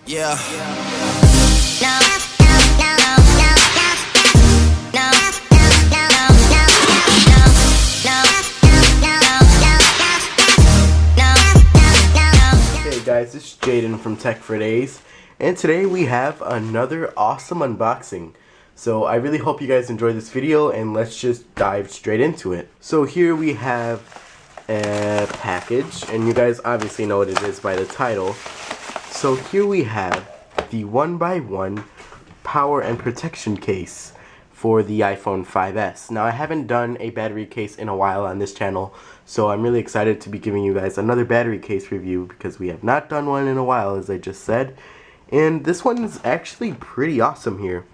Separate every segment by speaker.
Speaker 1: Yeah.
Speaker 2: Hey guys, this is Jaden from Tech for Days, and today we have another awesome unboxing. So I really hope you guys enjoy this video, and let's just dive straight into it. So here we have a package, and you guys obviously know what it is by the title. So here we have the 1Byone power and protection case for the iPhone 5S. Now I haven't done a battery case in a while on this channel, so I'm really excited to be giving you guys another battery case review because we have not done one in a while, as I just said. And this one is actually pretty awesome here.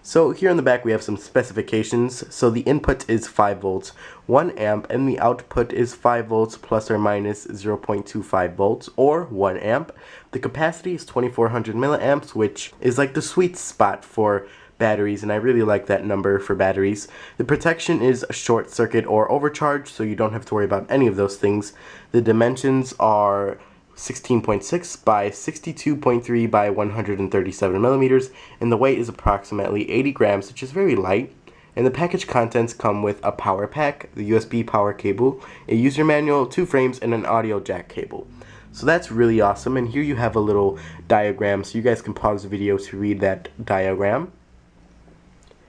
Speaker 2: So here in the back we have some specifications. So the input is 5 volts, 1 amp, and the output is 5 volts plus or minus 0.25 volts or 1 amp. The capacity is 2400 milliamps, which is like the sweet spot for batteries, and I really like that number for batteries. The protection is a short circuit or overcharge, so you don't have to worry about any of those things. The dimensions are 16.6 by 62.3 by 137 millimeters, and the weight is approximately 80 grams, which is very light. And the package contents come with a power pack, the USB power cable, a user manual, 2 frames, and an audio jack cable. So that's really awesome, and here you have a little diagram, so you guys can pause the video to read that diagram.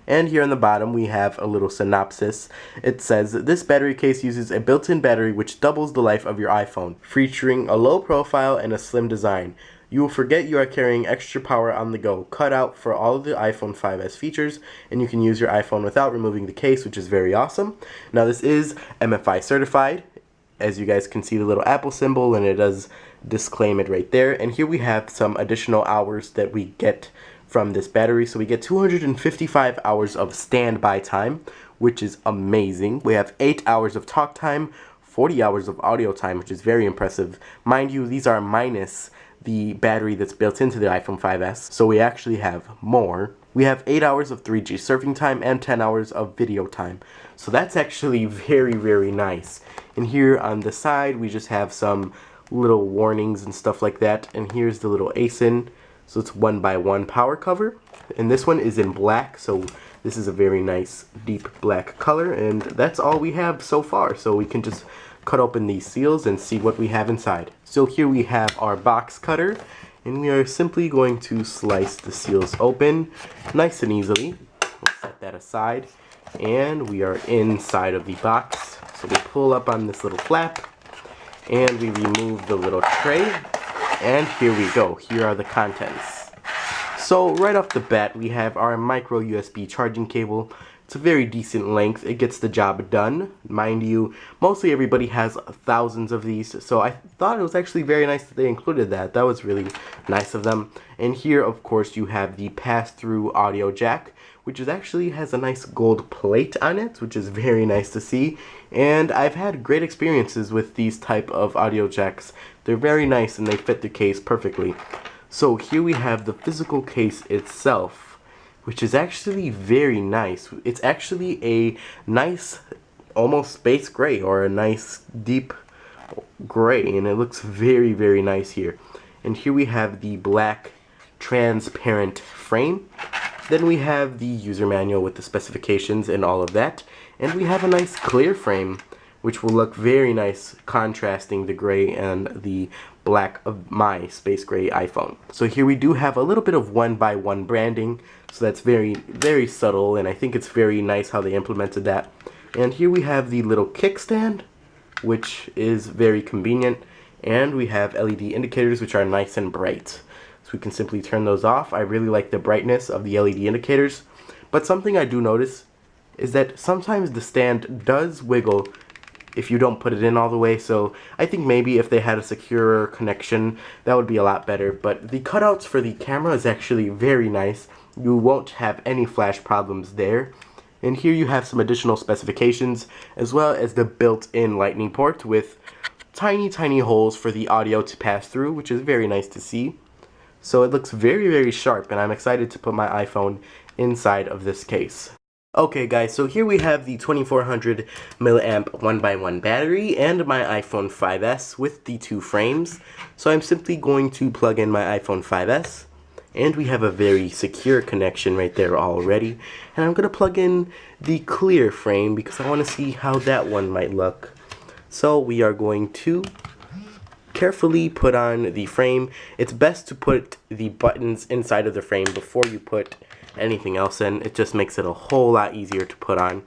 Speaker 2: And here on the bottom we have a little synopsis. It says, this battery case uses a built-in battery which doubles the life of your iPhone, featuring a low profile and a slim design. You will forget you are carrying extra power on the go, cut out for all of the iPhone 5S features, and you can use your iPhone without removing the case, which is very awesome. Now this is MFI certified. As you guys can see the little Apple symbol, and it does disclaim it right there. And here we have some additional hours that we get from this battery. So we get 255 hours of standby time, which is amazing. We have 8 hours of talk time, 40 hours of audio time, which is very impressive. Mind you, these are minus the battery that's built into the iPhone 5S, so we actually have more. We have 8 hours of 3G surfing time and 10 hours of video time. So that's actually very, very nice. And here on the side, we just have some little warnings and stuff like that. And here's the little ASIN. So it's 1Byone power cover, and this one is in black, so this is a very nice deep black color, and that's all we have so far. So we can just cut open these seals and see what we have inside. So here we have our box cutter, and we are simply going to slice the seals open nice and easily. We'll set that aside, and we are inside of the box. So we pull up on this little flap, and we remove the little tray. And here we go. Here are the contents. So right off the bat we have our micro USB charging cable. It's a very decent length. It gets the job done. Mind you, mostly everybody has thousands of these, so I thought it was actually very nice that they included that. That was really nice of them. And here of course you have the pass-through audio jack, which actually has a nice gold plate on it, which is very nice to see. And I've had great experiences with these type of audio jacks. They're very nice and they fit the case perfectly. So here we have the physical case itself, which is actually very nice. It's actually a nice, almost space gray, or a nice deep gray, and it looks very, very nice here. And here we have the black transparent frame. Then we have the user manual with the specifications and all of that. And we have a nice clear frame, which will look very nice contrasting the gray and the black of my space gray iPhone. So here we do have a little bit of 1Byone branding, so that's very, very subtle, and I think it's very nice how they implemented that. And here we have the little kickstand, which is very convenient, and we have LED indicators which are nice and bright. So we can simply turn those off. I really like the brightness of the LED indicators, but something I do notice is that sometimes the stand does wiggle if you don't put it in all the way, so I think maybe if they had a secure connection that would be a lot better. But the cutouts for the camera is actually very nice. You won't have any flash problems there. And here you have some additional specifications, as well as the built-in lightning port with tiny holes for the audio to pass through, which is very nice to see. So it looks very, very sharp, and I'm excited to put my iPhone inside of this case. Okay guys, so here we have the 2400 milliamp 1x1 battery and my iPhone 5S with the two frames. So I'm simply going to plug in my iPhone 5S, and we have a very secure connection right there already. And I'm going to plug in the clear frame because I want to see how that one might look. So we are going to carefully put on the frame. It's best to put the buttons inside of the frame before you put anything else in. It just makes it a whole lot easier to put on.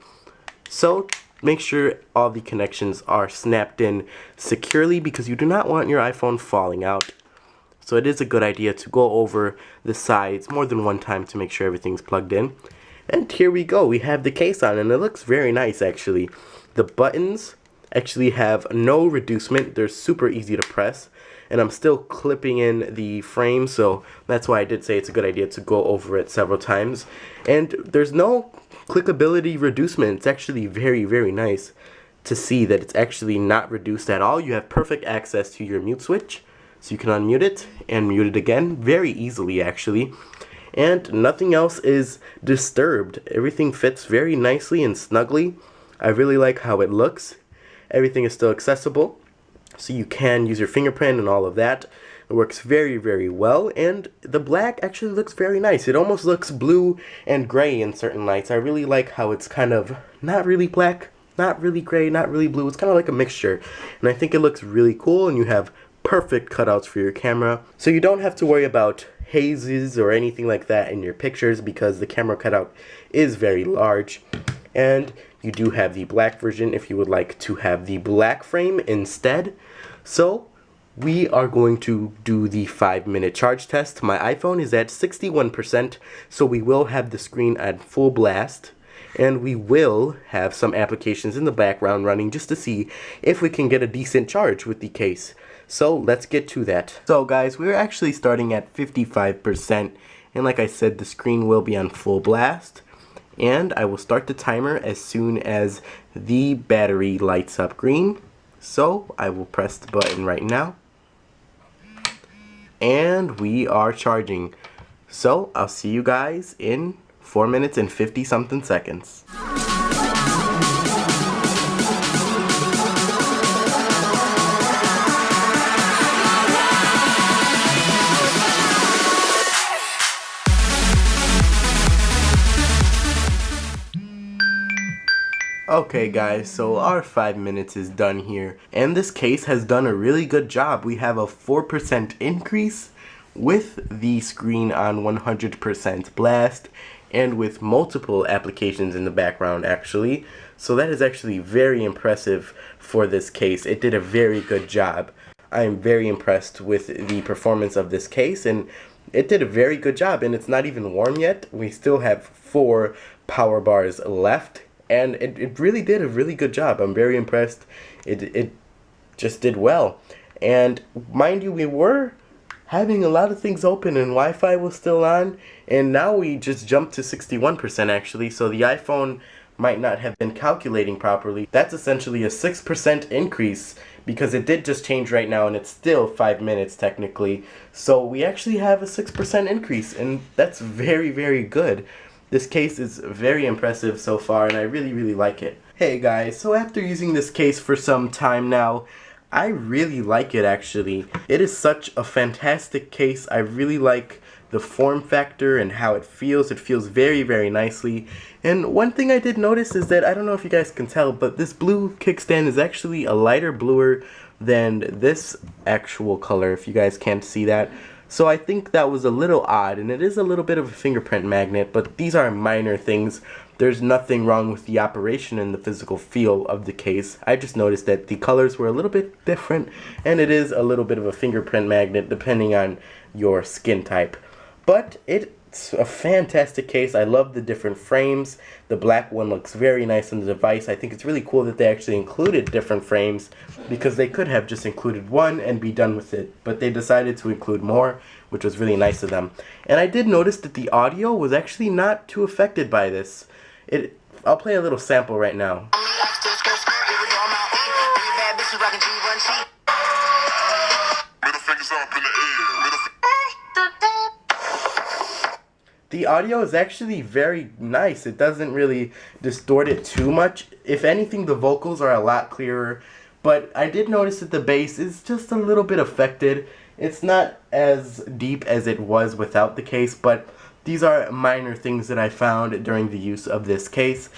Speaker 2: So make sure all the connections are snapped in securely because you do not want your iPhone falling out. So it is a good idea to go over the sides more than one time to make sure everything's plugged in. And here we go, we have the case on, and it looks very nice actually. The buttons actually have no reducement. They're super easy to press, and I'm still clipping in the frame, so that's why I did say it's a good idea to go over it several times. And there's no clickability reducement. It's actually very, very nice to see that it's actually not reduced at all. You have perfect access to your mute switch, so you can unmute it and mute it again very easily actually. And nothing else is disturbed. Everything fits very nicely and snugly. I really like how it looks. Everything is still accessible, so you can use your fingerprint and all of that. It works very, very well, and the black actually looks very nice. It almost looks blue and gray in certain lights. I really like how it's kind of not really black, not really gray, not really blue. It's kind of like a mixture, and I think it looks really cool, and you have perfect cutouts for your camera. So you don't have to worry about hazes or anything like that in your pictures because the camera cutout is very large. And you do have the black version if you would like to have the black frame instead. So we are going to do the 5-minute charge test. My iPhone is at 61%, so we will have the screen at full blast, and we will have some applications in the background running just to see if we can get a decent charge with the case. So let's get to that. So guys, we're actually starting at 55%, and like I said, the screen will be on full blast. And I will start the timer as soon as the battery lights up green. So I will press the button right now. And we are charging. So I'll see you guys in 4 minutes and 50 something seconds. Okay guys, so our 5 minutes is done here, and this case has done a really good job. We have a 4% increase with the screen on 100% blast and with multiple applications in the background actually. So that is actually very impressive for this case. It did a very good job. I am very impressed with the performance of this case, and it did a very good job, and it's not even warm yet. We still have 4 power bars left. And it really did a really good job. I'm very impressed. It just did well. And mind you, we were having a lot of things open and Wi-Fi was still on. And now we just jumped to 61% actually. So the iPhone might not have been calculating properly. That's essentially a 6% increase because it did just change right now and it's still 5 minutes technically. So we actually have a 6% increase, and that's very, very good. This case is very impressive so far, and I really, really like it. Hey guys, so after using this case for some time now, I really like it actually. It is such a fantastic case. I really like the form factor and how it feels. It feels very, very nicely. And one thing I did notice is that, I don't know if you guys can tell, but this blue kickstand is actually a lighter bluer than this actual color, if you guys can't see that. So I think that was a little odd, and it is a little bit of a fingerprint magnet, but these are minor things. There's nothing wrong with the operation and the physical feel of the case. I just noticed that the colors were a little bit different, and it is a little bit of a fingerprint magnet depending on your skin type. But it's a fantastic case. I love the different frames. The black one looks very nice on the device. I think it's really cool that they actually included different frames because they could have just included one and be done with it. But they decided to include more, which was really nice of them. And I did notice that the audio was actually not too affected by this. I'll play a little sample right now. The audio is actually very nice. It doesn't really distort it too much. If anything, the vocals are a lot clearer. But I did notice that the bass is just a little bit affected. It's not as deep as it was without the case, but these are minor things that I found during the use of this case.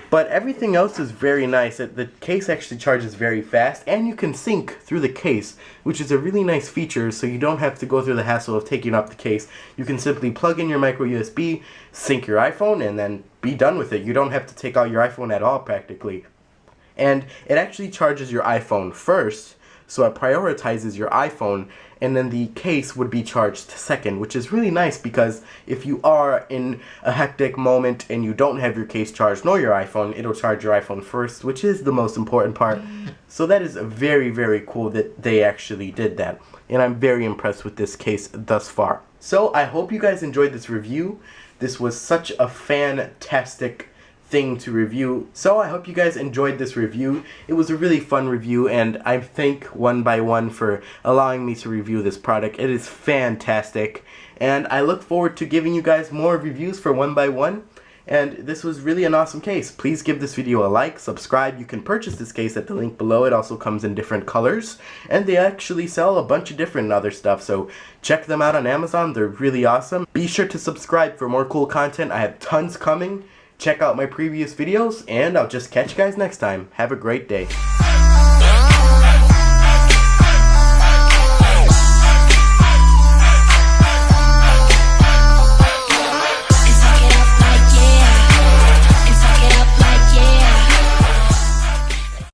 Speaker 2: But everything else is very nice. The case actually charges very fast, and you can sync through the case, which is a really nice feature, so you don't have to go through the hassle of taking off the case. You can simply plug in your micro USB, sync your iPhone, and then be done with it. You don't have to take out your iPhone at all, practically. And it actually charges your iPhone first, so it prioritizes your iPhone, and then the case would be charged second, which is really nice because if you are in a hectic moment and you don't have your case charged nor your iPhone, it'll charge your iPhone first, which is the most important part. So that is very, very cool that they actually did that, and I'm very impressed with this case thus far. So I hope you guys enjoyed this review. This was such a fantastic thing to review. So I hope you guys enjoyed this review. It was a really fun review, and I thank 1Byone for allowing me to review this product. It is fantastic, and I look forward to giving you guys more reviews for 1Byone. And this was really an awesome case. Please give this video a like, subscribe. You can purchase this case at the link below. It also comes in different colors, and they actually sell a bunch of different other stuff, so check them out on Amazon. They're really awesome. Be sure to subscribe for more cool content. I have tons coming. Check out my previous videos, and I'll just catch you guys next time. Have a great day.